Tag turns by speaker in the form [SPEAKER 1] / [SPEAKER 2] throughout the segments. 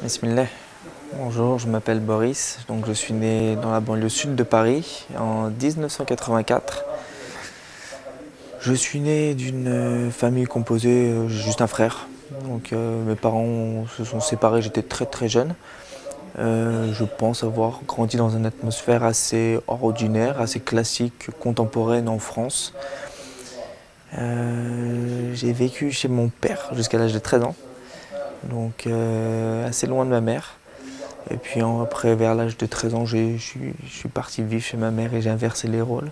[SPEAKER 1] Bismillah. Bonjour, je m'appelle Boris, donc je suis né dans la banlieue sud de Paris en 1984. Je suis né d'une famille composée, j'ai juste un frère. Donc mes parents se sont séparés, j'étais très jeune. Je pense avoir grandi dans une atmosphère assez ordinaire, assez classique, contemporaine en France. J'ai vécu chez mon père jusqu'à l'âge de 13 ans, donc assez loin de ma mère. Et puis après, vers l'âge de 13 ans, je suis parti vivre chez ma mère et j'ai inversé les rôles.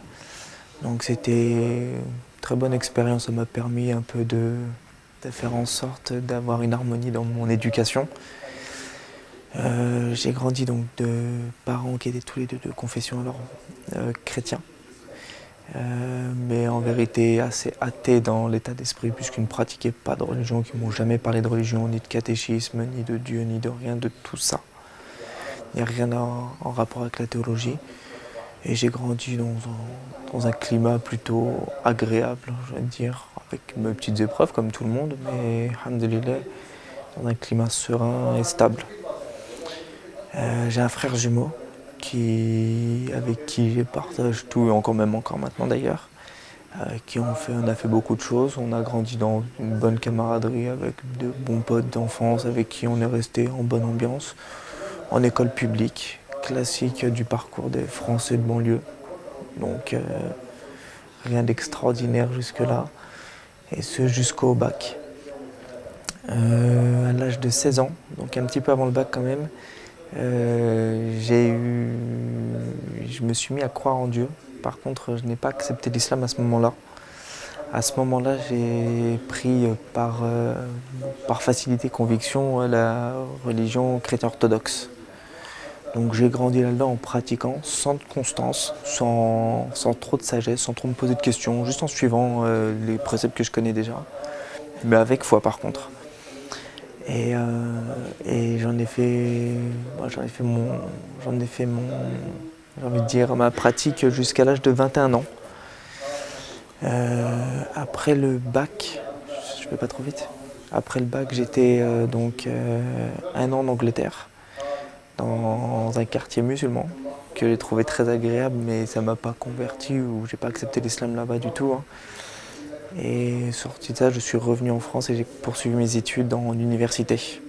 [SPEAKER 1] Donc c'était une très bonne expérience, ça m'a permis un peu de faire en sorte d'avoir une harmonie dans mon éducation. J'ai grandi donc de parents qui étaient tous les deux de confession alors chrétien. Mais en vérité assez athée dans l'état d'esprit puisqu'ils ne pratiquaient pas de religion, qu'ils ne m'ont jamais parlé de religion, ni de catéchisme, ni de Dieu, ni de rien de tout ça. Il n'y a rien en rapport avec la théologie. Et j'ai grandi dans un climat plutôt agréable, je vais dire, avec mes petites épreuves comme tout le monde, mais alhamdoulilah, dans un climat serein et stable. J'ai un frère jumeau avec qui je partage tout, et encore maintenant d'ailleurs, on a fait beaucoup de choses. On a grandi dans une bonne camaraderie avec de bons potes d'enfance avec qui on est resté en bonne ambiance, en école publique, classique du parcours des Français de banlieue. Donc rien d'extraordinaire jusque-là, et ce jusqu'au bac. À l'âge de 16 ans, donc un petit peu avant le bac quand même, je me suis mis à croire en Dieu. Par contre, je n'ai pas accepté l'islam à ce moment-là. À ce moment-là, j'ai pris par facilité conviction la religion chrétienne orthodoxe. Donc j'ai grandi là-dedans en pratiquant, sans constance, sans trop de sagesse, sans trop me poser de questions, juste en suivant les préceptes que je connais déjà, mais avec foi par contre. Et j'en ai fait j'ai envie de dire, ma pratique jusqu'à l'âge de 21 ans. Après le bac, je vais pas trop vite. Après le bac, j'étais un an en Angleterre, dans un quartier musulman que j'ai trouvé très agréable, mais ça m'a pas converti ou j'ai pas accepté l'islam là-bas du tout. Et sorti de ça, je suis revenu en France et j'ai poursuivi mes études en université.